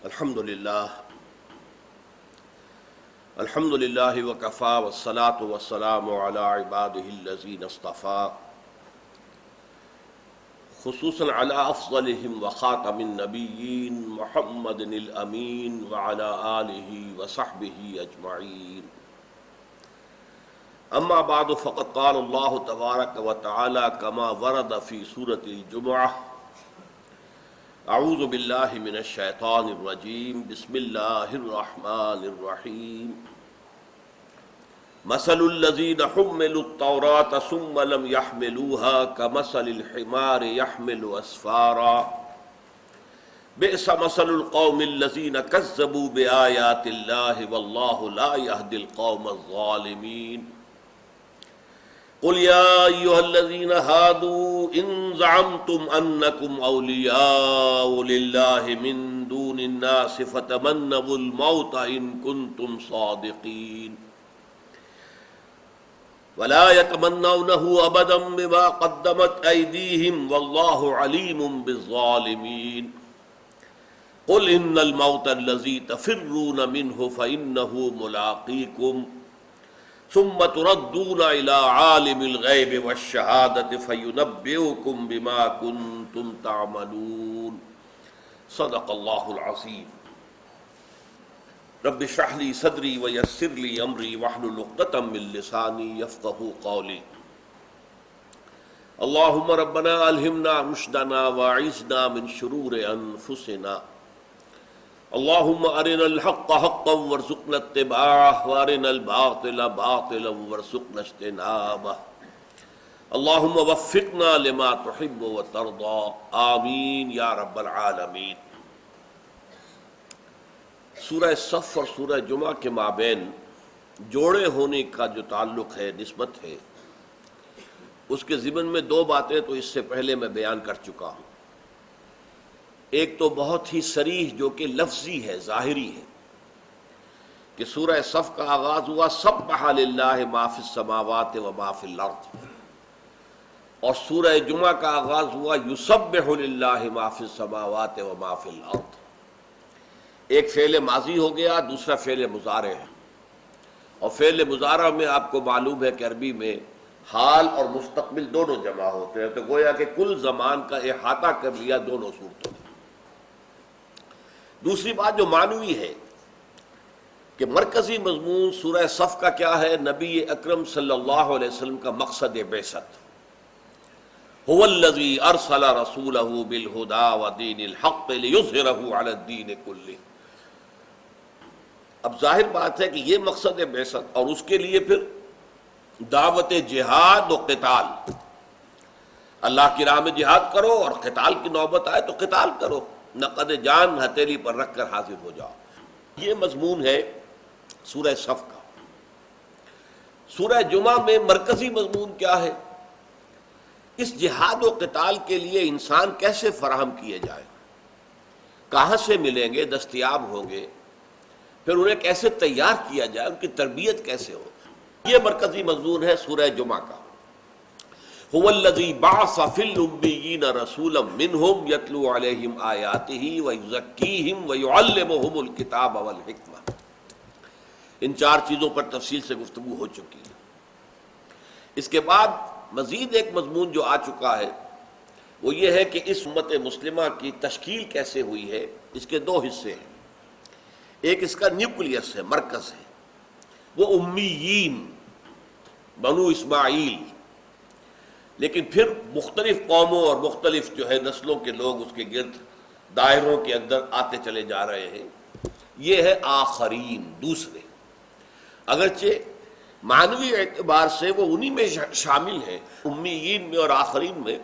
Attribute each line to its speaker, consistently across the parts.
Speaker 1: الحمد للہ وکفا والصلاة والسلام علی عباده الذین اصطفى خصوصاً علی افضلهم وخاتم النبیین محمد الامین وعلی آلہ وصحبہ اجمعین. اما بعد فقد قال اللہ تبارک وتعالی کما ورد فی سورۃ الجمعہ: اعوذ باللہ من الشیطان الرجیم بسم اللہ الرحمن الرحیم. مثل الذین حملوا التوراة ثم لم يحملوها كمثل الحمار يحمل اسفارا بئس مثل القوم الذین كذبوا بآیات اللہ واللہ لا يهدی القوم الظالمین. قل یا ایھا الذین ھادوا ان زعمتم انکم اولیاء للہ من دون الناس فتمنوا الموت ان کنتم صادقین ولا يتمنونه ابدا بما قدمت ایدیہم واللہ علیم بالظالمین. قل ان الموت الذی تفرون منہ فانہ ملاقیکم ثم تردون الى عالم الغیب والشہادۃ فینبئکم بما کنتم تعملون. صدق اللہ العظیم. رب اشرح لی صدری ویسر لی امری واحلل عقدۃ من لسانی یفقہوا قولی. اللہم ربنا الہمنا رشدنا واعذنا من شرور انفسنا. اللہم ارنا الحق حقا وارزقنا اتباعہ وارنا الباطل باطلا وارزقنا اجتنابہ. اللہم وفقنا لما تحب وترضى آمین یا رب العالمین. سورہ صف اور سورہ جمعہ کے مابین جوڑے ہونے کا جو تعلق ہے، نسبت ہے، اس کے ضمن میں دو باتیں تو اس سے پہلے میں بیان کر چکا ہوں. ایک تو بہت ہی صریح جو کہ لفظی ہے، ظاہری ہے، کہ سورہ صف کا آغاز ہوا سبح للہ ما فی السماوات و ما فی الارض، اور سورہ جمعہ کا آغاز ہوا یسبح للہ ما فی السماوات و ما فی الارض. ایک فعل ماضی ہو گیا، دوسرا فعل مضارع ہے، اور فعل مضارع میں آپ کو معلوم ہے کہ عربی میں حال اور مستقبل دونوں جمع ہوتے ہیں، تو گویا کہ کل زمان کا احاطہ کر لیا دونوں صورتوں نے. دوسری بات جو معنوی ہے کہ مرکزی مضمون سورہ صف کا کیا ہے؟ نبی اکرم صلی اللہ علیہ وسلم کا مقصد بعثت. هو الذی ارسل رسولہ بالہدی ودین الحق لیظہرہ علی الدین کلہ. اب ظاہر بات ہے کہ یہ مقصد بعثت، اور اس کے لیے پھر دعوت جہاد و قتال. اللہ کی راہ میں جہاد کرو، اور قتال کی نوبت آئے تو قتال کرو، نقد جان ہتھیلی پر رکھ کر حاضر ہو جاؤ. یہ مضمون ہے سورہ صف کا. سورہ جمعہ میں مرکزی مضمون کیا ہے؟ اس جہاد و قتال کے لیے انسان کیسے فراہم کیے جائیں، کہاں سے ملیں گے، دستیاب ہوں گے، پھر انہیں کیسے تیار کیا جائے، ان کی تربیت کیسے ہو. یہ مرکزی مضمون ہے سورہ جمعہ کا. هو الذی بعث فی الامیین رسولا منہم یتلو علیہم آیاتہ ویزکیہم ویعلمہم الکتاب والحکمہ. ان چار چیزوں پر تفصیل سے گفتگو ہو چکی ہے. اس کے بعد مزید ایک مضمون جو آ چکا ہے وہ یہ ہے کہ اس امت مسلمہ کی تشکیل کیسے ہوئی ہے. اس کے دو حصے ہیں. ایک اس کا نیوکلیس ہے، مرکز ہے، وہ امیین بنو اسماعیل، لیکن پھر مختلف قوموں اور مختلف جو ہے نسلوں کے لوگ اس کے گرد دائروں کے اندر آتے چلے جا رہے ہیں. یہ ہے آخرین، دوسرے. اگرچہ معنوی اعتبار سے وہ انہی میں شامل ہیں، امیین میں اور آخرین میں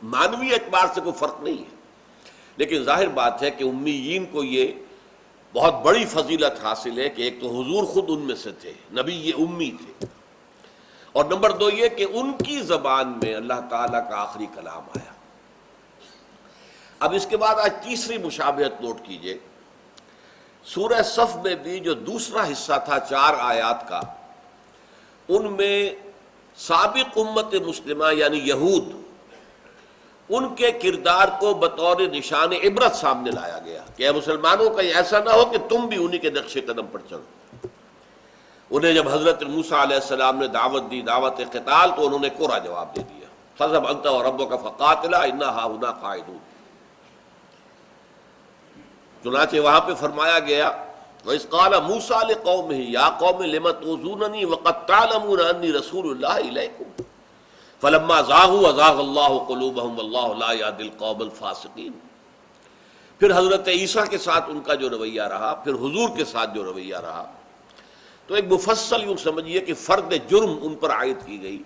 Speaker 1: معنوی اعتبار سے کوئی فرق نہیں ہے، لیکن ظاہر بات ہے کہ امیین کو یہ بہت بڑی فضیلت حاصل ہے کہ ایک تو حضور خود ان میں سے تھے، نبی یہ امی تھے، اور نمبر دو یہ کہ ان کی زبان میں اللہ تعالیٰ کا آخری کلام آیا. اب اس کے بعد آج تیسری مشابہت نوٹ کیجئے. سورہ صف میں بھی جو دوسرا حصہ تھا 4 آیات کا، ان میں سابق امت مسلمہ یعنی یہود ان کے کردار کو بطور نشان عبرت سامنے لایا گیا کہ اے مسلمانوں کہیں ایسا نہ ہو کہ تم بھی انہی کے نقش قدم پر چلو۔ انہیں جب حضرت موسیٰ علیہ السلام نے دعوت دی، دعوت قتال، تو انہوں نے کوڑا جواب دے دیا، فَاذْهَبْ أَنْتَ وَرَبُّكَ فَقَاتِلَا إِنَّا هَاهُنَا قَاعِدُونَ۔ چنانچہ وہاں پہ فرمایا گیا وَإِذْ قَالَ مُوسَىٰ لِقَوْمِهِ يَا قَوْمِ لِمَ تُؤْذُونَنِي وَقَدْ تَعْلَمُونَ أَنِّي رَسُولُ اللَّهِ إِلَيْكُمْ فَلَمَّا زَاغُوا أَزَاغَ اللَّهُ قُلُوبَهُمْ وَاللَّهُ لَا يَهْدِي الْقَوْمَ الْفَاسِقِينَ۔ پھر حضرت عیسیٰ کے ساتھ ان کا جو رویہ رہا، پھر حضور کے ساتھ جو رویہ رہا، تو ایک مفصل یوں سمجھیے کہ فرد جرم ان پر عائد کی گئی،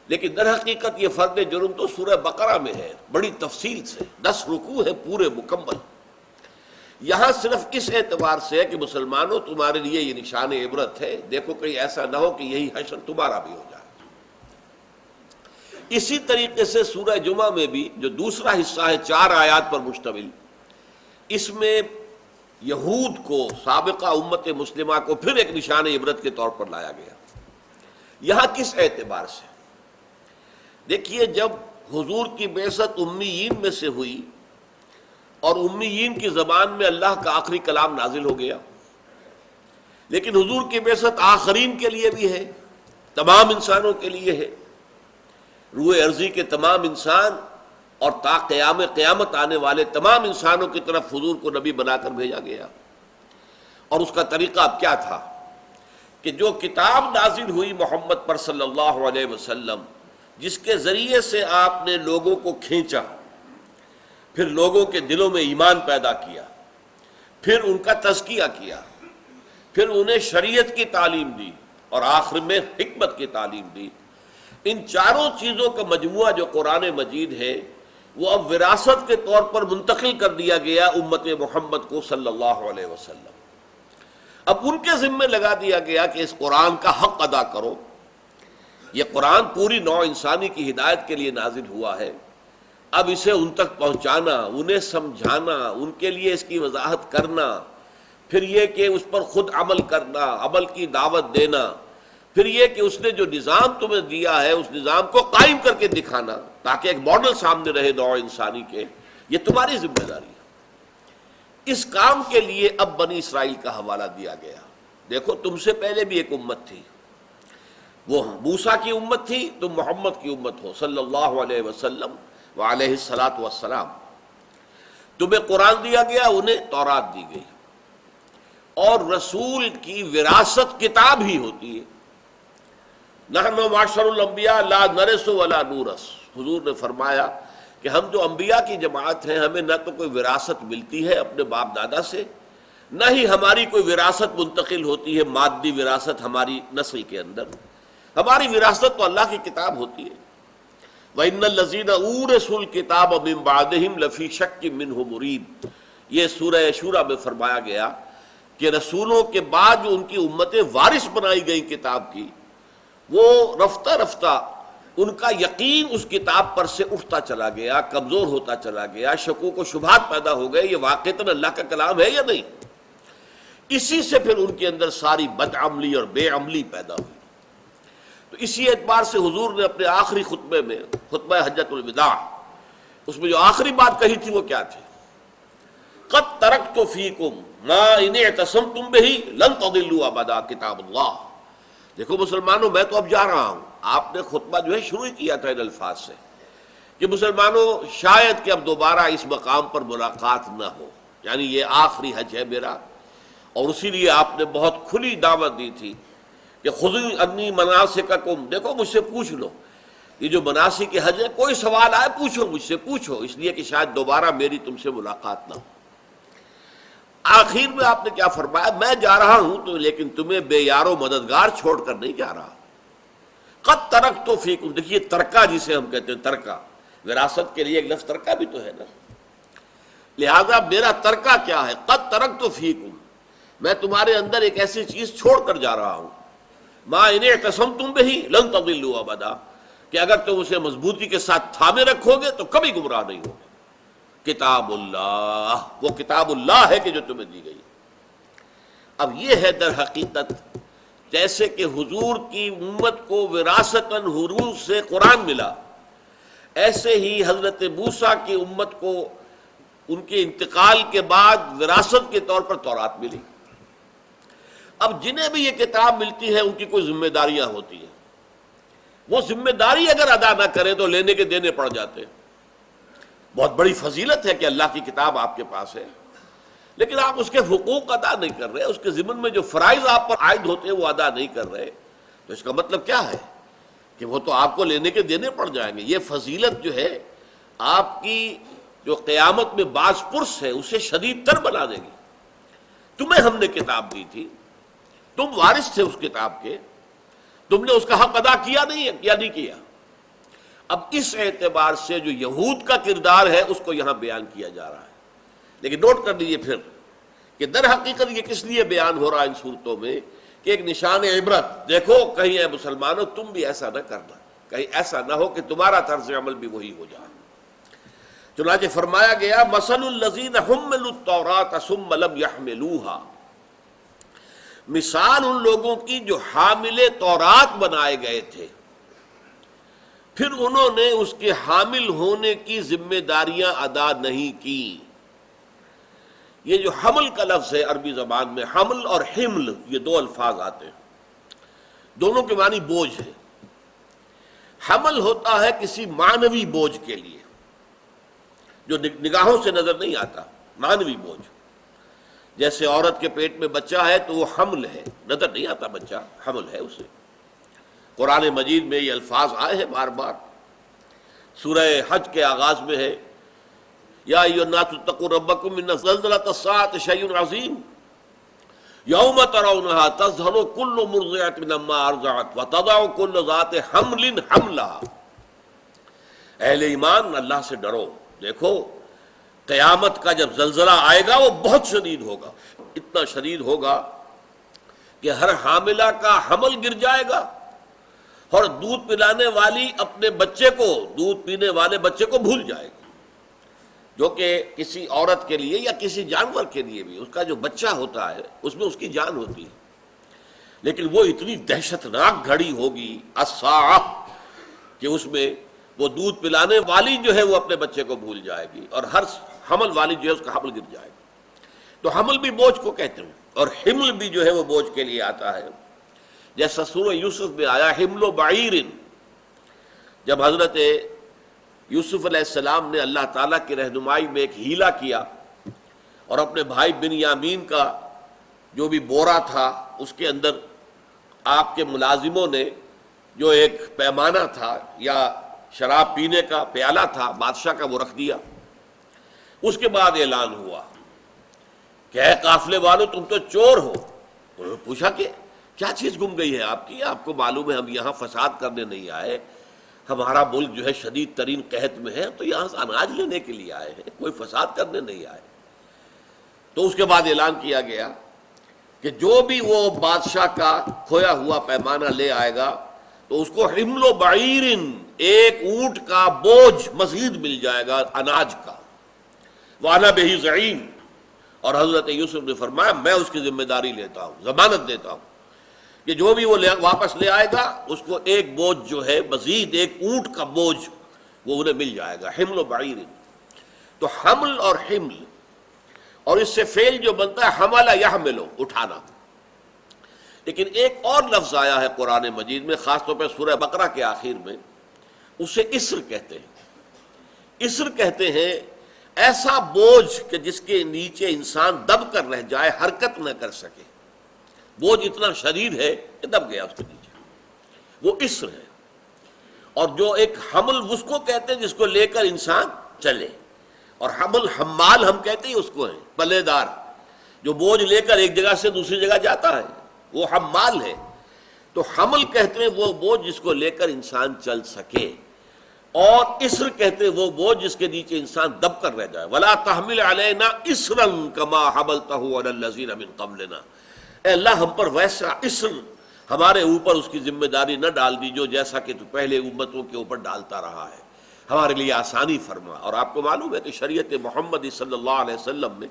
Speaker 1: لیکن در حقیقت یہ فرد جرم تو سورہ بقرہ میں ہے، بڑی تفصیل سے 10 رکوع ہے پورے مکمل۔ یہاں صرف اس اعتبار سے ہے کہ مسلمانوں تمہارے لیے یہ نشان عبرت ہے، دیکھو کہیں ایسا نہ ہو کہ یہی حشر تمہارا بھی ہو جائے۔ اسی طریقے سے سورہ جمعہ میں بھی جو دوسرا حصہ ہے 4 آیات پر مشتمل، اس میں یہود کو، سابقہ امت مسلمہ کو پھر ایک نشان عبرت کے طور پر لایا گیا۔ یہاں کس اعتبار سے؟ دیکھیے، جب حضور کی بعثت امیین میں سے ہوئی اور امیین کی زبان میں اللہ کا آخری کلام نازل ہو گیا، لیکن حضور کی بعثت آخرین کے لیے بھی ہے، تمام انسانوں کے لیے ہے، روئے ارضی کے تمام انسان اور تا قیامت آنے والے تمام انسانوں کی طرف حضور کو نبی بنا کر بھیجا گیا۔ اور اس کا طریقہ اب کیا تھا کہ جو کتاب نازل ہوئی محمد پر صلی اللہ علیہ وسلم، جس کے ذریعے سے آپ نے لوگوں کو کھینچا، پھر لوگوں کے دلوں میں ایمان پیدا کیا، پھر ان کا تزکیہ کیا، پھر انہیں شریعت کی تعلیم دی، اور آخر میں حکمت کی تعلیم دی، ان چاروں چیزوں کا مجموعہ جو قرآن مجید ہے وہ اب وراثت کے طور پر منتقل کر دیا گیا امت محمد کو صلی اللہ علیہ وسلم۔ اب ان کے ذمہ لگا دیا گیا کہ اس قرآن کا حق ادا کرو۔ یہ قرآن پوری نوع انسانی کی ہدایت کے لیے نازل ہوا ہے، اب اسے ان تک پہنچانا، انہیں سمجھانا، ان کے لیے اس کی وضاحت کرنا، پھر یہ کہ اس پر خود عمل کرنا، عمل کی دعوت دینا، پھر یہ کہ اس نے جو نظام تمہیں دیا ہے اس نظام کو قائم کر کے دکھانا تاکہ ایک ماڈل سامنے رہے نوع انسانی کے، یہ تمہاری ذمہ داری ہے۔ اس کام کے لیے اب بنی اسرائیل کا حوالہ دیا گیا۔ دیکھو، تم سے پہلے بھی ایک امت تھی، وہ موسیٰ کی امت تھی، تم محمد کی امت ہو صلی اللہ علیہ وسلم وعلیہ الصلاۃ والسلام۔ تمہیں قرآن دیا گیا، انہیں تورات دی گئی، اور رسول کی وراثت کتاب ہی ہوتی ہے۔ نحن معاشر الانبیاء لا نرث ولا نورث، حضور نے فرمایا کہ ہم جو انبیاء کی جماعت ہیں، ہمیں نہ تو کوئی وراثت ملتی ہے اپنے باپ دادا سے، نہ ہی ہماری کوئی وراثت منتقل ہوتی ہے، مادی وراثت ہماری نسل کے اندر۔ ہماری وراثت تو اللہ کی کتاب ہوتی ہے۔ وَإِنَّ الَّذِينَ أُورِثُوا الْكِتَابَ مِن بَعْدِهِمْ لَفِي شَكٍّ مِّنْهُ مُرِيبٍ، یہ سورہ شورى میں فرمایا گیا کہ رسولوں کے بعد جو ان کی امتیں وارث بنائی گئیں کتاب کی، وہ رفتہ رفتہ ان کا یقین اس کتاب پر سے اٹھتا چلا گیا، کمزور ہوتا چلا گیا، شکوک و شبہات پیدا ہو گئے، یہ واقعتاً اللہ کا کلام ہے یا نہیں۔ اسی سے پھر ان کے اندر ساری بدعملی اور بے عملی پیدا ہوئی۔ تو اسی اعتبار سے حضور نے اپنے آخری خطبے میں، خطبہ حجۃ الوداع، اس میں جو آخری بات کہی تھی وہ کیا تھی؟ قد ترکت فیکم ما ان اعتصمتم بہ لن تضلوا ابدا کتاب اللہ۔ دیکھو مسلمانوں، میں تو اب جا رہا ہوں، آپ نے خطبہ جو ہے شروع ہی کیا تھا ان الفاظ سے کہ مسلمانوں شاید کہ اب دوبارہ اس مقام پر ملاقات نہ ہو، یعنی یہ آخری حج ہے میرا، اور اسی لیے آپ نے بہت کھلی دعوت دی تھی کہ خذوا عنی مناسککم، دیکھو مجھ سے پوچھ لو، یہ جو مناسک حج ہے، کوئی سوال آئے پوچھو، مجھ سے پوچھو، اس لیے کہ شاید دوبارہ میری تم سے ملاقات نہ ہو۔ آخر میں آپ نے کیا فرمایا؟ میں جا رہا ہوں تو لیکن تمہیں بے یار و مددگار چھوڑ کر نہیں جا رہا۔ قد ترکت فیکم، دیکھیے ترکہ جسے ہم کہتے ہیں، ترکہ وراثت کے لیے ایک لفظ ترکہ بھی تو ہے نا، لہذا میرا ترکہ کیا ہے؟ قد ترکت فیکم، میں تمہارے اندر ایک ایسی چیز چھوڑ کر جا رہا ہوں، ما ان اعتصمتم بہ لن تضلوا ابدا، کہ اگر تم اسے مضبوطی کے ساتھ تھامے رکھو گے تو کبھی گمراہ نہیں ہوگے۔ کتاب اللہ، وہ کتاب اللہ ہے کہ جو تمہیں دی گئی۔ اب یہ ہے در حقیقت جیسے کہ حضور کی امت کو وراثتاً حضور سے قرآن ملا، ایسے ہی حضرت موسیٰ کی امت کو ان کے انتقال کے بعد وراثت کے طور پر تورات ملی۔ اب جنہیں بھی یہ کتاب ملتی ہے ان کی کوئی ذمہ داریاں ہوتی ہیں، وہ ذمہ داری اگر ادا نہ کریں تو لینے کے دینے پڑ جاتے ہیں۔ بہت بڑی فضیلت ہے کہ اللہ کی کتاب آپ کے پاس ہے، لیکن آپ اس کے حقوق ادا نہیں کر رہے، اس کے ضمن میں جو فرائض آپ پر عائد ہوتے ہیں وہ ادا نہیں کر رہے، تو اس کا مطلب کیا ہے کہ وہ تو آپ کو لینے کے دینے پڑ جائیں گے۔ یہ فضیلت جو ہے آپ کی جو قیامت میں باز پرس ہے اسے شدید تر بنا دے گی۔ تمہیں ہم نے کتاب دی تھی، تم وارث تھے اس کتاب کے، تم نے اس کا حق ادا کیا نہیں ہے، کیا نہیں کیا۔ اب اس اعتبار سے جو یہود کا کردار ہے اس کو یہاں بیان کیا جا رہا ہے، لیکن نوٹ کر لیجیے پھر کہ در حقیقت یہ کس لیے بیان ہو رہا ہے ان صورتوں میں کہ ایک نشان عبرت، دیکھو کہیں اے مسلمانوں تم بھی ایسا نہ کرنا، کہیں ایسا نہ ہو کہ تمہارا طرز عمل بھی وہی ہو جائے۔ چنانچہ فرمایا گیا مثل الذین حملوا التوراۃ ثم لم یحملوها، مثال ان لوگوں کی جو حامل تورات بنائے گئے تھے پھر انہوں نے اس کے حامل ہونے کی ذمہ داریاں ادا نہیں کی۔ یہ جو حمل کا لفظ ہے عربی زبان میں، حمل اور حمل یہ دو الفاظ آتے ہیں، دونوں کے معنی بوجھ ہے۔ حمل ہوتا ہے کسی معنوی بوجھ کے لیے جو نگاہوں سے نظر نہیں آتا، معنوی بوجھ، جیسے عورت کے پیٹ میں بچہ ہے تو وہ حمل ہے، نظر نہیں آتا بچہ، حمل ہے اسے۔ قرآن مجید میں یہ الفاظ آئے ہیں بار بار، سورہ حج کے آغاز میں ہے یا ایھا الناس اتقوا ربکم ان زلزلۃ الساعۃ شیء عظیم یوم ترونها تذہل کل مرضعۃ عما ارضعت وتضع کل ذات حمل حملها۔ اہل ایمان اللہ سے ڈرو، دیکھو قیامت کا جب زلزلہ آئے گا وہ بہت شدید ہوگا، اتنا شدید ہوگا کہ ہر حاملہ کا حمل گر جائے گا، اور دودھ پلانے والی اپنے بچے کو، دودھ پینے والے بچے کو بھول جائے گی، جو کہ کسی عورت کے لیے یا کسی جانور کے لیے بھی اس کا جو بچہ ہوتا ہے اس میں اس کی جان ہوتی ہے، لیکن وہ اتنی دہشت ناک گھڑی ہوگی الساعہ کہ اس میں وہ دودھ پلانے والی جو ہے وہ اپنے بچے کو بھول جائے گی، اور ہر حمل والی جو ہے اس کا حمل گر جائے گا۔ تو حمل بھی بوجھ کو کہتے ہیں، اور حمل بھی جو ہے وہ بوجھ کے لیے آتا ہے، جیسا سورہ یوسف میں آیا حمل و بعیر، جب حضرت یوسف علیہ السلام نے اللہ تعالیٰ کی رہنمائی میں ایک ہیلا کیا اور اپنے بھائی بنیامین کا جو بھی بورا تھا اس کے اندر آپ کے ملازموں نے جو ایک پیمانہ تھا یا شراب پینے کا پیالہ تھا بادشاہ کا وہ رکھ دیا۔ اس کے بعد اعلان ہوا کہ اے قافلے والو تم تو چور ہو۔ انہوں نے پوچھا کہ کیا چیز گم گئی ہے آپ کی؟ آپ کو معلوم ہے ہم یہاں فساد کرنے نہیں آئے، ہمارا ملک جو ہے شدید ترین قحط میں ہے، تو یہاں سے اناج لینے کے لیے آئے ہیں، کوئی فساد کرنے نہیں آئے۔ تو اس کے بعد اعلان کیا گیا کہ جو بھی وہ بادشاہ کا کھویا ہوا پیمانہ لے آئے گا تو اس کو حمل و بعیر، ایک اونٹ کا بوجھ مزید مل جائے گا اناج کا، وَأَنَا بِهِ زَعِيمٌ۔ اور حضرت یوسف نے فرمایا میں اس کی ذمہ داری لیتا ہوں، ضمانت دیتا ہوں کہ جو بھی وہ واپس لے آئے گا اس کو ایک بوجھ جو ہے مزید، ایک اونٹ کا بوجھ وہ انہیں مل جائے گا، حمل و بعیر۔ تو حمل اور حمل، اور اس سے فعل جو بنتا ہے حمل یحمل، اٹھانا۔ لیکن ایک اور لفظ آیا ہے قرآن مجید میں، خاص طور پر سورہ بقرہ کے آخر میں، اسے اسر کہتے ہیں۔ اسر کہتے ہیں ایسا بوجھ کہ جس کے نیچے انسان دب کر رہ جائے، حرکت نہ کر سکے، بوجھ اتنا شدید ہے کہ دب گیا اس کے نیچے، وہ اسر ہے۔ اور جو ایک حمل اس کو کہتے ہیں جس کو لے کر انسان چلے، اور حمل حمال ہم کہتے ہیں اس کو ہے، پلے دار، جو بوجھ لے کر ایک جگہ سے دوسری جگہ جاتا ہے وہ حمال ہے۔ تو حمل کہتے ہیں وہ بوجھ جس کو لے کر انسان چل سکے، اور اسر کہتے ہیں وہ بوجھ جس کے نیچے انسان دب کر رہ جائے۔ وَلَا تَحْمِلْ عَلَيْنَا إِصْرًا كَمَا حَمَلْتَهُ عَلَى الَّذِينَ مِن قَبْلِنَا، اے اللہ ہم پر ویسا اسر، ہمارے اوپر اس کی ذمہ داری نہ ڈال دیجو جیسا کہ تو پہلے امتوں کے اوپر ڈالتا رہا ہے، ہمارے لیے آسانی فرما۔ اور آپ کو معلوم ہے کہ شریعت محمدی صلی اللہ علیہ وسلم میں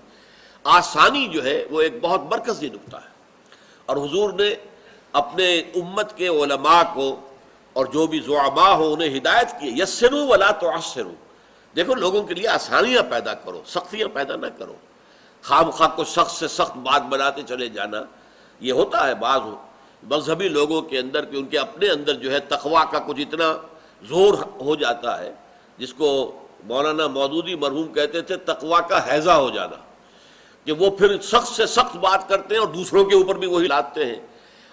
Speaker 1: آسانی جو ہے وہ ایک بہت مرکزی نقطہ ہے، اور حضور نے اپنے امت کے علماء کو اور جو بھی زعما ہو انہیں ہدایت کی، یسروا ولا تعسروا، دیکھو لوگوں کے لیے آسانیاں پیدا کرو، سختیاں پیدا نہ کرو، خام خواہ کو سخت سے سخت بات بناتے چلے جانا۔ یہ ہوتا ہے بعض مذہبی لوگوں کے اندر کہ ان کے اپنے اندر جو ہے تقویٰ کا کچھ اتنا زور ہو جاتا ہے، جس کو مولانا مودودی مرحوم کہتے تھے تقویٰ کا ہیضہ ہو جانا، کہ وہ پھر سخت سے سخت بات کرتے ہیں اور دوسروں کے اوپر بھی وہی لاتے ہیں۔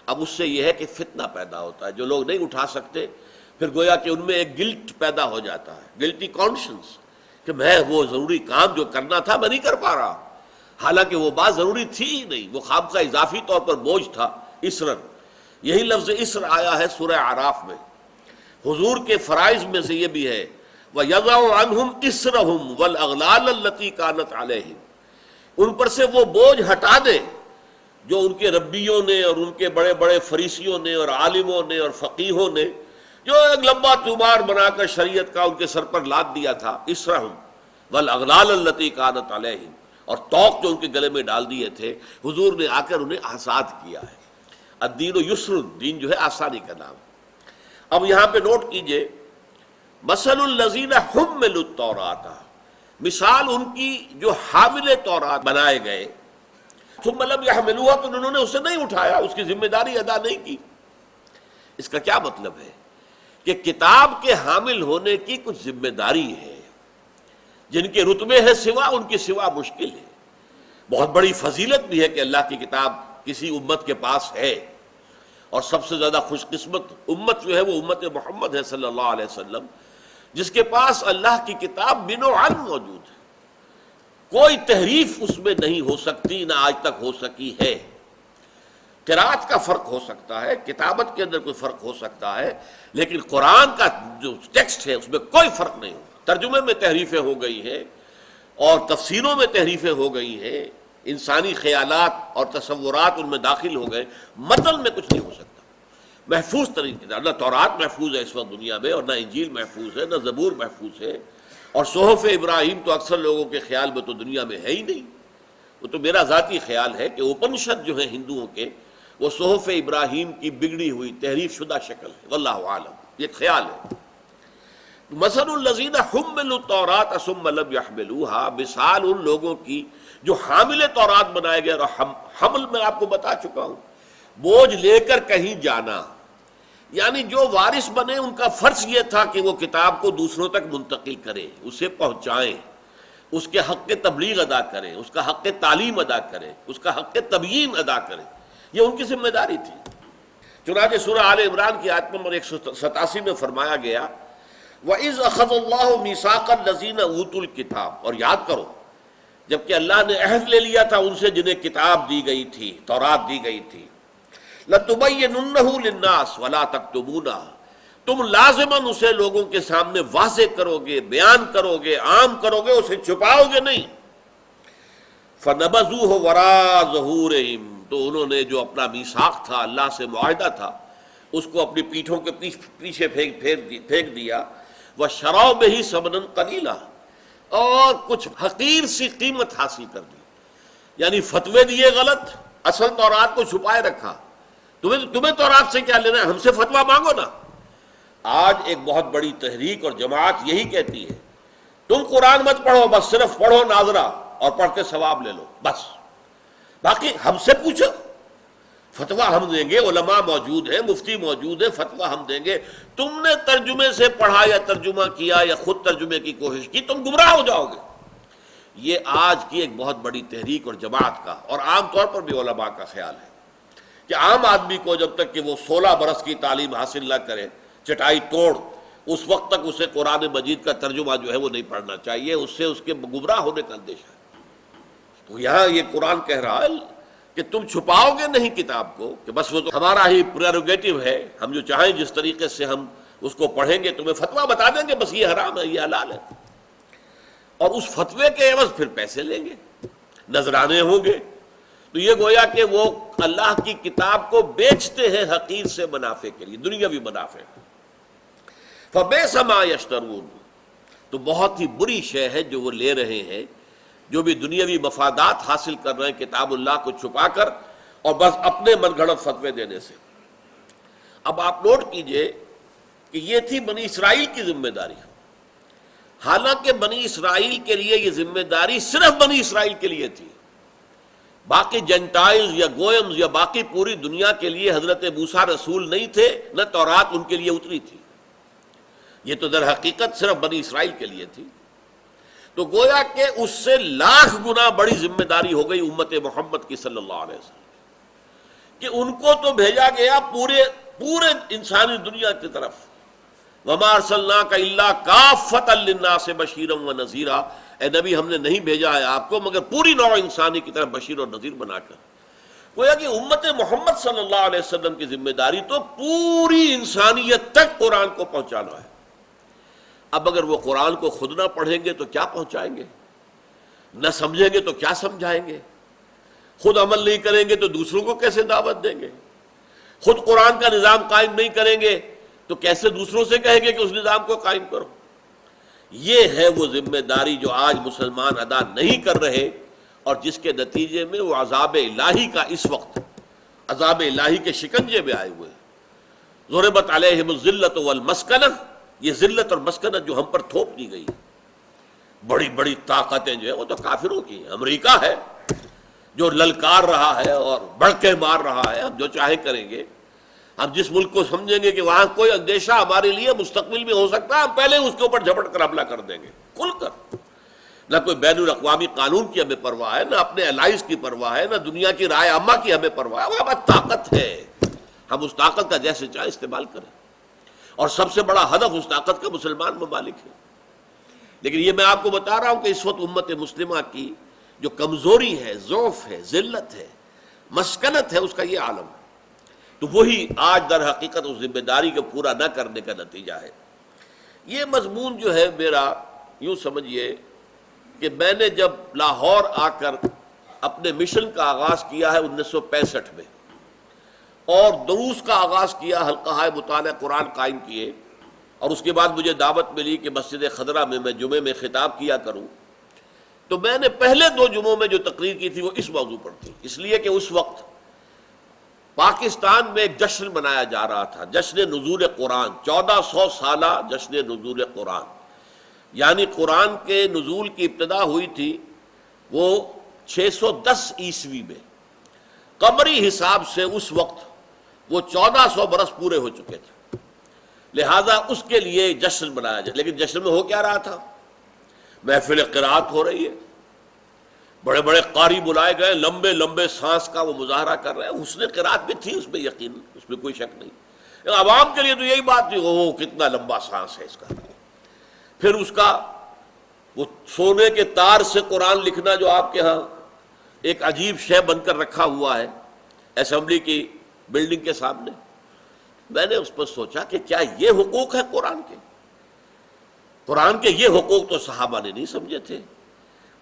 Speaker 1: اب اس سے یہ ہے کہ فتنہ پیدا ہوتا ہے، جو لوگ نہیں اٹھا سکتے پھر گویا کہ ان میں ایک گلٹ پیدا ہو جاتا ہے، گلٹی کانشنس، کہ میں وہ ضروری کام جو کرنا تھا میں نہیں کر پا رہا، حالانکہ وہ بات ضروری تھی ہی نہیں، وہ خامخواہ اضافی طور پر بوجھ تھا، اسرن۔ یہی لفظ اسر آیا ہے سورہ اعراف میں۔ حضور کے فرائض میں سے یہ بھی ہے وَيَضَعُ عَنْهُمْ إِسْرَهُمْ وَالْأَغْلَالَ الَّتِي كَانَتْ عَلَيْهِمْ، ان پر سے وہ بوجھ ہٹا دے جو ان کے ربیوں نے اور ان کے بڑے بڑے فریسیوں نے اور عالموں نے اور فقیہوں نے جو ایک لمبا طومار بنا کر شریعت کا ان کے سر پر لاد دیا تھا، إِسْرَهُمْ وَالْأَغْلَالَ الَّتِي كَانَتْ عَلَيْهِمْ، اور توق جو ان کے گلے میں ڈال دیے تھے، حضور نے آ کر انہیں آزاد کیا ہے۔ الدین یسر، دین جو ہے آسانی کا نام۔ اب یہاں پہ نوٹ کیجئے مثل الذین حملوا التوراۃ، مثال ان کی جو حامل تورات بنائے گئے، ثم لم یحملوها، تو انہوں نے اسے نہیں اٹھایا، اس کی ذمہ داری ادا نہیں کی۔ اس کا کیا مطلب ہے کہ کتاب کے حامل ہونے کی کچھ ذمہ داری ہے، جن کے رتبے ہے سوا، ان کی سوا مشکل ہے۔ بہت بڑی فضیلت بھی ہے کہ اللہ کی کتاب کسی امت کے پاس ہے، اور سب سے زیادہ خوش قسمت امت جو ہے وہ امت محمد ہے صلی اللہ علیہ وسلم، جس کے پاس اللہ کی کتاب بن و عن موجود ہے، کوئی تحریف اس میں نہیں ہو سکتی، نہ آج تک ہو سکی ہے۔ قرأت کا فرق ہو سکتا ہے، کتابت کے اندر کوئی فرق ہو سکتا ہے، لیکن قرآن کا جو ٹیکسٹ ہے اس میں کوئی فرق نہیں ہو۔ ترجمے میں تحریفیں ہو گئی ہیں اور تفسیروں میں تحریفیں ہو گئی ہیں، انسانی خیالات اور تصورات ان میں داخل ہو گئے، متن میں کچھ نہیں ہو سکتا۔ محفوظ ترین کتاب، نہ تورات محفوظ ہے اس وقت دنیا میں، اور نہ انجیل محفوظ ہے، نہ زبور محفوظ ہے، اور صحف ابراہیم تو اکثر لوگوں کے خیال میں تو دنیا میں ہے ہی نہیں۔ وہ تو میرا ذاتی خیال ہے کہ اپنشد جو ہیں ہندوؤں کے، وہ صحف ابراہیم کی بگڑی ہوئی تحریف شدہ شکل ہے، واللہ عالم، یہ خیال ہے۔ مثل الذین حملوا التوراۃ ثم لم یحملوها، مثال ان لوگوں کی جو حامل تورات بنائے گئے، اور حمل میں آپ کو بتا چکا ہوں، بوجھ لے کر کہیں جانا، یعنی جو وارث بنے ان کا فرض یہ تھا کہ وہ کتاب کو دوسروں تک منتقل کریں، اسے پہنچائیں، اس کے حق تبلیغ ادا کریں، اس کا حق تعلیم ادا کریں، اس کا حق تبیین ادا کریں، یہ ان کی ذمہ داری تھی۔ چنانچہ سورہ آل عمران کی آیت نمبر 187 میں فرمایا گیا وَإِذْ أَخَذَ اللَّهُ مِيثَاقَ الَّذِينَ أُوتُوا الْكِتَابَ، اور یاد کرو جبکہ اللہ نے عہد لے لیا تھا ان سے جنہیں کتاب دی گئی تھی، تورات دی گئی تھی، لَتُبَيِّنُنَّهُ لِلنَّاسِ وَلَا تَكْتُمُونَهُ، تم لازماً اسے لوگوں کے سامنے واضح کرو گے، بیان کرو گے، عام کرو گے، اسے چھپاؤ گے نہیں۔ فَنَبَذُوهُ وَرَاءَ ظُهُورِهِمْ، تو انہوں نے جو اپنا میثاق تھا، اللہ سے معاہدہ تھا، اس کو اپنی پیٹھوں کے پیچھے پھینک دیا، وَشَرَوْا بِهِ ثَمَنًا قَلِيلًا، اور کچھ حقیر سی قیمت حاصل کر دی، یعنی فتوے دیے غلط، اصل تورات کو چھپائے رکھا۔ تمہیں تورات سے کیا لینا ہے، ہم سے فتویٰ مانگو نا۔ آج ایک بہت بڑی تحریک اور جماعت یہی کہتی ہے تم قرآن مت پڑھو، بس صرف پڑھو ناظرہ اور پڑھ کے ثواب لے لو، بس باقی ہم سے پوچھو، فتویٰ ہم دیں گے، علماء موجود ہیں، مفتی موجود ہیں، فتویٰ ہم دیں گے۔ تم نے ترجمے سے پڑھا یا ترجمہ کیا یا خود ترجمے کی کوشش کی، تم گمراہ ہو جاؤ گے۔ یہ آج کی ایک بہت بڑی تحریک اور جماعت کا، اور عام طور پر بھی علماء کا خیال ہے کہ عام آدمی کو جب تک کہ وہ 16 برس کی تعلیم حاصل نہ کرے، چٹائی توڑ، اس وقت تک اسے قرآن مجید کا ترجمہ جو ہے وہ نہیں پڑھنا چاہیے، اس سے اس کے گمراہ ہونے کا اندیشہ ہے۔ تو یہاں یہ قرآن کہہ رہا ہے کہ تم چھپاؤ گے نہیں کتاب کو، کہ بس وہ تو ہمارا ہی پریروگیٹو ہے، ہم جو چاہیں جس طریقے سے ہم اس کو پڑھیں گے، تمہیں فتویٰ بتا دیں گے، بس یہ حرام ہے، یہ حلال ہے، اور اس فتوے کے عوض پھر پیسے لیں گے، نذرانے ہوں گے۔ تو یہ گویا کہ وہ اللہ کی کتاب کو بیچتے ہیں حقیر سے منافع کے لیے، دنیاوی منافع۔ فَبِئْسَ مَا يَشْتَرُونَ، تو بہت ہی بری شے ہے جو وہ لے رہے ہیں، جو بھی دنیاوی مفادات حاصل کر رہے ہیں کتاب اللہ کو چھپا کر اور بس اپنے من گھڑت فتوے دینے سے۔ اب آپ نوٹ کیجئے کہ یہ تھی بنی اسرائیل کی ذمہ داری، حالانکہ بنی اسرائیل کے لیے یہ ذمہ داری صرف بنی اسرائیل کے لیے تھی، باقی جنٹائلز یا گوئمز یا باقی پوری دنیا کے لیے حضرت موسیٰ رسول نہیں تھے، نہ تورات ان کے لیے اتری تھی، یہ تو در حقیقت صرف بنی اسرائیل کے لیے تھی۔ تو گویا کہ اس سے لاکھ گنا بڑی ذمہ داری ہو گئی امت محمد کی صلی اللہ علیہ وسلم، کہ ان کو تو بھیجا گیا پورے انسانی دنیا کی طرف، وَمَا أَرْسَلْنَاكَ إِلَّا كَافَّةً لِلنَّاسِ بَشِيرًا وَنَذِيرًا، اے نبی ہم نے نہیں بھیجا ہے آپ کو مگر پوری نوع انسانی کی طرف بشیر اور نذیر بنا کر۔ گویا کہ امت محمد صلی اللہ علیہ وسلم کی ذمہ داری تو پوری انسانیت تک قرآن کو پہنچانا ہے۔ اب اگر وہ قرآن کو خود نہ پڑھیں گے تو کیا پہنچائیں گے، نہ سمجھیں گے تو کیا سمجھائیں گے، خود عمل نہیں کریں گے تو دوسروں کو کیسے دعوت دیں گے، خود قرآن کا نظام قائم نہیں کریں گے تو کیسے دوسروں سے کہیں گے کہ اس نظام کو قائم کرو۔ یہ ہے وہ ذمہ داری جو آج مسلمان ادا نہیں کر رہے، اور جس کے نتیجے میں وہ عذاب الہی کا اس وقت عذاب الہی کے شکنجے میں آئے ہوئے ہیں۔ ضربت علیہم الذلۃ والمسکنہ، یہ ذلت اور مسکنت جو ہم پر تھوپ دی گئی، بڑی بڑی طاقتیں جو ہیں وہ تو کافروں کی ہیں۔ امریکہ ہے جو للکار رہا ہے اور بڑکے مار رہا ہے، ہم جو چاہے کریں گے، ہم جس ملک کو سمجھیں گے کہ وہاں کوئی اندیشہ ہمارے لیے مستقبل میں ہو سکتا ہے، ہم پہلے اس کے اوپر جھپٹ کر حملہ کر دیں گے کھل کر۔ نہ کوئی بین الاقوامی قانون کی ہمیں پرواہ ہے، نہ اپنے الائز کی پرواہ ہے، نہ دنیا کی رائے عامہ کی ہمیں پرواہ ہے، وہ ہماری طاقت ہے، ہم اس طاقت کا جیسے چاہے استعمال کریں، اور سب سے بڑا ہدف اس طاقت کا مسلمان ممالک ہے۔ لیکن یہ میں آپ کو بتا رہا ہوں کہ اس وقت امت مسلمہ کی جو کمزوری ہے، ضعف ہے، ذلت ہے، مسکنت ہے، اس کا یہ عالم ہے۔ تو وہی آج در حقیقت اس ذمہ داری کو پورا نہ کرنے کا نتیجہ ہے۔ یہ مضمون جو ہے میرا، یوں سمجھیے کہ میں نے جب لاہور آ کر اپنے مشن کا آغاز کیا ہے 1965 میں، اور دروس کا آغاز کیا، حلقہ مطالعہ قرآن قائم کیے، اور اس کے بعد مجھے دعوت ملی کہ مسجد خضرہ میں جمعے میں خطاب کیا کروں، تو میں نے پہلے 2 جمعوں میں جو تقریر کی تھی وہ اس موضوع پر تھی، اس لیے کہ اس وقت پاکستان میں ایک جشن منایا جا رہا تھا، جشن نزول قرآن، 1400 سالہ جشن نزول قرآن، یعنی قرآن کے نزول کی ابتدا ہوئی تھی وہ 610 عیسوی میں، قمری حساب سے اس وقت وہ 1400 برس پورے ہو چکے تھے، لہذا اس کے لیے جشن منایا جائے۔ لیکن جشن میں ہو کیا رہا تھا؟ محفل قرات ہو رہی ہے، بڑے بڑے قاری بلائے گئے، لمبے لمبے سانس کا وہ مظاہرہ کر رہے ہیں، حسن قرات بھی تھی اس میں، یقین اس میں کوئی شک نہیں، عوام کے لیے تو یہی بات تھی، اوہ کتنا لمبا سانس ہے اس کا۔ پھر اس کا وہ سونے کے تار سے قرآن لکھنا جو آپ کے ہاں ایک عجیب شے بن کر رکھا ہوا ہے اسمبلی کی بلڈنگ کے سامنے، میں نے اس پر سوچا کہ کیا یہ حقوق ہے قرآن کے؟ قرآن کے یہ حقوق تو صحابہ نے نہیں سمجھے تھے،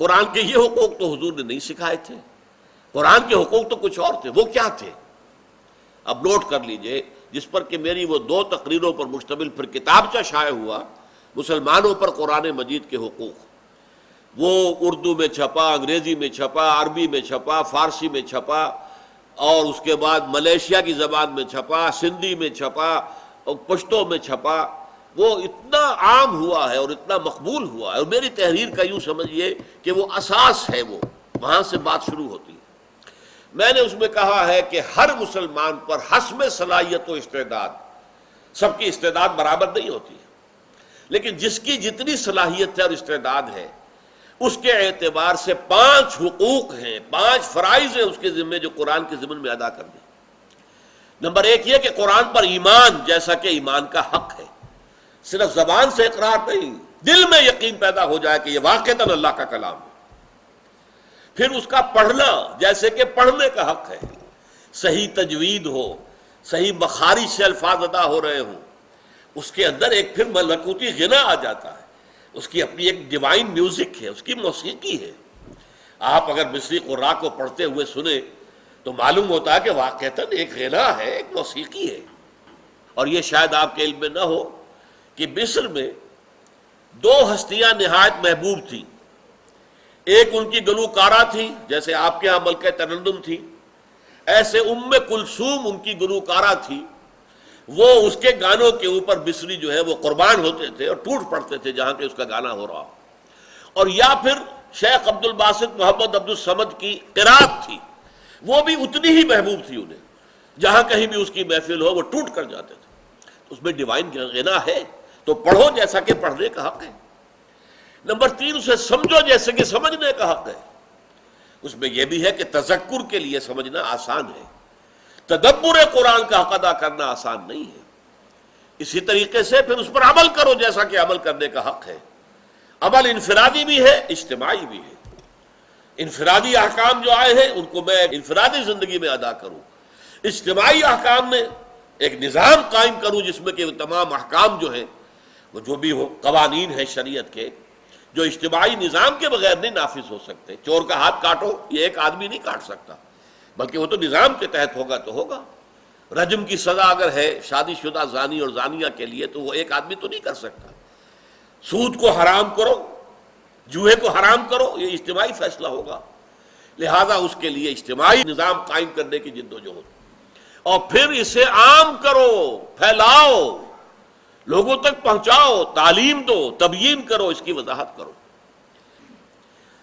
Speaker 1: قرآن کے یہ حقوق تو حضور نے نہیں سکھائے تھے، قرآن کے حقوق تو کچھ اور تھے، وہ کیا تھے؟ اب نوٹ کر لیجئے، جس پر کہ میری وہ 2 تقریروں پر مشتمل پھر کتابچہ شائع ہوا، مسلمانوں پر قرآن مجید کے حقوق، وہ اردو میں چھپا، انگریزی میں چھپا، عربی میں چھپا، فارسی میں چھپا، اور اس کے بعد ملیشیا کی زبان میں چھپا، سندھی میں چھپا، اور پشتو میں چھپا، وہ اتنا عام ہوا ہے اور اتنا مقبول ہوا ہے، اور میری تحریر کا یوں سمجھیے کہ وہ اساس ہے، وہ وہاں سے بات شروع ہوتی ہے۔ میں نے اس میں کہا ہے کہ ہر مسلمان پر حسب صلاحیت و استعداد، سب کی استعداد برابر نہیں ہوتی ہے، لیکن جس کی جتنی صلاحیت ہے اور استعداد ہے اس کے اعتبار سے 5 حقوق ہیں، 5 فرائض ہیں اس کے ذمہ جو قرآن کے ضمن میں ادا کر دیں۔ نمبر 1 یہ کہ قرآن پر ایمان جیسا کہ ایمان کا حق ہے، صرف زبان سے اقرار نہیں، دل میں یقین پیدا ہو جائے کہ یہ واقعتاً اللہ کا کلام ہے۔ پھر اس کا پڑھنا جیسے کہ پڑھنے کا حق ہے، صحیح تجوید ہو، صحیح مخارج سے الفاظ ادا ہو رہے ہوں، اس کے اندر ایک پھر ملکوتی غنا آ جاتا ہے، اس کی اپنی ایک ڈیوائن میوزک ہے، اس کی موسیقی ہے۔ آپ اگر مصری قراء کو پڑھتے ہوئے سنیں تو معلوم ہوتا ہے کہ واقعتاً ایک غنا ہے، ایک موسیقی ہے۔ اور یہ شاید آپ کے علم میں نہ ہو کہ مصر میں 2 ہستیاں نہایت محبوب تھیں، ایک ان کی گلوکارہ تھی، جیسے آپ کے ہاں ملکہ ترنم تھی، ایسے ام کلثوم ان کی گلوکارہ تھی، وہ اس کے گانوں کے اوپر مصری جو ہے وہ قربان ہوتے تھے اور ٹوٹ پڑتے تھے جہاں کہ اس کا گانا ہو رہا. اور یا پھر شیخ عبد الباسط محمد عبد الصمد کی قرات تھی، وہ بھی اتنی ہی محبوب تھی انہیں، جہاں کہیں بھی اس کی محفل ہو وہ ٹوٹ کر جاتے تھے. اس میں ڈیوائن غنا ہے تو پڑھو جیسا کہ پڑھنے کا حق ہے. نمبر 3، اسے سمجھو جیسے کہ سمجھنے کا حق ہے. اس میں یہ بھی ہے کہ تذکر کے لیے سمجھنا آسان ہے، تدبر قرآن کا حق ادا کرنا آسان نہیں ہے. اسی طریقے سے پھر اس پر عمل کرو جیسا کہ عمل کرنے کا حق ہے. عمل انفرادی بھی ہے، اجتماعی بھی ہے. انفرادی احکام جو آئے ہیں ان کو میں انفرادی زندگی میں ادا کروں، اجتماعی احکام میں ایک نظام قائم کروں جس میں کہ تمام احکام جو ہیں وہ جو بھی ہو قوانین ہیں شریعت کے، جو اجتماعی نظام کے بغیر نہیں نافذ ہو سکتے. چور کا ہاتھ کاٹو، یہ ایک آدمی نہیں کاٹ سکتا، بلکہ وہ تو نظام کے تحت ہوگا تو ہوگا. رجم کی سزا اگر ہے شادی شدہ زانی اور زانیہ کے لیے تو وہ ایک آدمی تو نہیں کر سکتا. سود کو حرام کرو، جوئے کو حرام کرو، یہ اجتماعی فیصلہ ہوگا. لہذا اس کے لیے اجتماعی نظام قائم کرنے کی جدوجہد، اور پھر اسے عام کرو، پھیلاؤ، لوگوں تک پہنچاؤ، تعلیم دو، تبیین کرو، اس کی وضاحت کرو.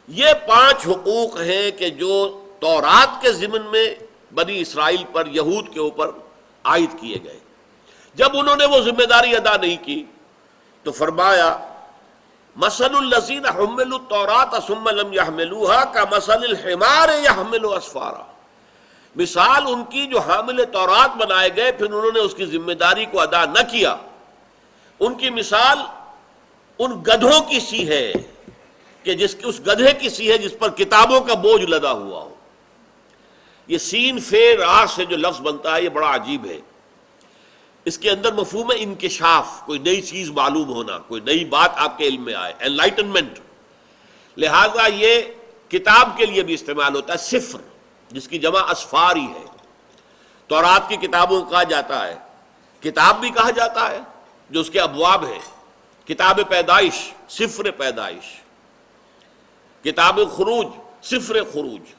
Speaker 1: یہ 5 حقوق ہیں کہ جو تورات کے ضمن میں بنی اسرائیل پر، یہود کے اوپر عائد کیے گئے. جب انہوں نے وہ ذمہ داری ادا نہیں کی تو فرمایا مثل الذین حملوا التوراۃ ثم لم يحملوها كمثل الحمار يحمل اسفارا. مثال ان کی جو حامل تورات بنائے گئے پھر انہوں نے اس کی ذمہ داری کو ادا نہ کیا، ان کی مثال ان گدھوں کی سی ہے کہ اس گدھے کی سی ہے جس پر کتابوں کا بوجھ لدا ہوا ہو. یہ سین فے را سے جو لفظ بنتا ہے یہ بڑا عجیب ہے. اس کے اندر مفہوم ہے انکشاف، کوئی نئی چیز معلوم ہونا، کوئی نئی بات آپ کے علم میں آئے، انلائٹنمنٹ. لہذا یہ کتاب کے لیے بھی استعمال ہوتا ہے. صفر جس کی جمع اسفار ہی ہے. تورات کی کتابوں کو کہا جاتا ہے، کتاب بھی کہا جاتا ہے جو اس کے ابواب ہیں. کتاب پیدائش، سفر پیدائش. کتاب خروج، سفر خروج.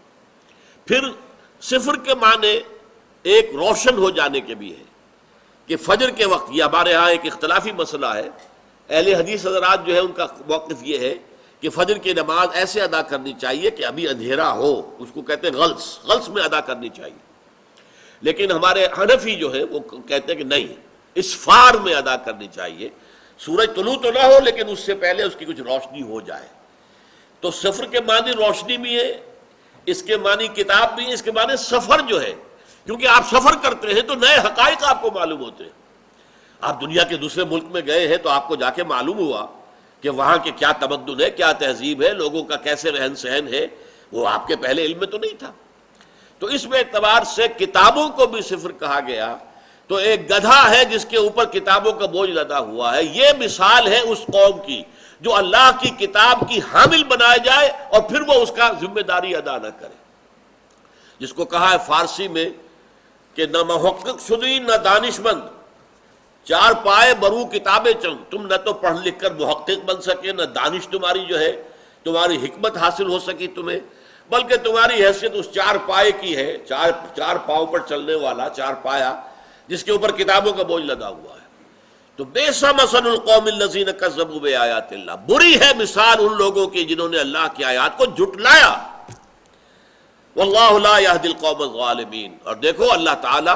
Speaker 1: پھر سفر کے معنی ایک روشن ہو جانے کے بھی ہے کہ فجر کے وقت، یہ ہمارے ہاں ایک اختلافی مسئلہ ہے. اہل حدیث حضرات جو ہے ان کا موقف یہ ہے کہ فجر کی نماز ایسے ادا کرنی چاہیے کہ ابھی اندھیرا ہو، اس کو کہتے ہیں غلس میں ادا کرنی چاہیے. لیکن ہمارے حنفی جو ہے وہ کہتے ہیں کہ نہیں، اسفار میں ادا کرنی چاہیے. سورج طلوع تو نہ ہو لیکن اس سے پہلے اس کی کچھ روشنی ہو جائے. تو سفر کے معنی روشنی بھی ہے، اس کے معنی کتاب بھی ہے، اس کے معنی سفر جو ہے، کیونکہ آپ سفر کرتے ہیں تو نئے حقائق آپ کو معلوم ہوتے ہیں. آپ دنیا کے دوسرے ملک میں گئے ہیں تو آپ کو جا کے معلوم ہوا کہ وہاں کے کیا تمدن ہے، کیا تہذیب ہے، لوگوں کا کیسے رہن سہن ہے، وہ آپ کے پہلے علم میں تو نہیں تھا. تو اس میں اعتبار سے کتابوں کو بھی سفر کہا گیا. تو ایک گدھا ہے جس کے اوپر کتابوں کا بوجھ لدا ہوا ہے. یہ مثال ہے اس قوم کی جو اللہ کی کتاب کی حامل بنائے جائے اور پھر وہ اس کا ذمہ داری ادا نہ کرے. جس کو کہا ہے فارسی میں کہ نہ محقق شدی نہ دانش مند، 4 پائے برو کتابیں چند. تم نہ تو پڑھ لکھ کر محقق بن سکے، نہ دانش تمہاری جو ہے تمہاری حکمت حاصل ہو سکی تمہیں، بلکہ تمہاری حیثیت اس 4 پائے کی ہے، چار پاؤں پر چلنے والا 4 پایا جس کے اوپر کتابوں کا بوجھ لگا ہوا ہے. تو بئس مثل القوم الذین کذبوا بآیات اللہ. بری ہے مثال ان لوگوں کی جنہوں نے اللہ کی آیات کو جھٹلایا. واللہ لا یہدی القوم الظالمین. اور دیکھو اللہ تعالی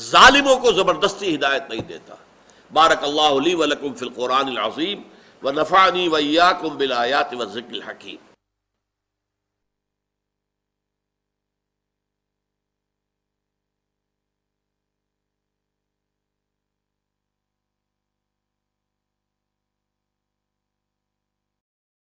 Speaker 1: ظالموں کو زبردستی ہدایت نہیں دیتا. بارک اللہ لی ولکم فی القرآن العظیم ونفعنی وإیاکم بالآیات والذکر الحکیم.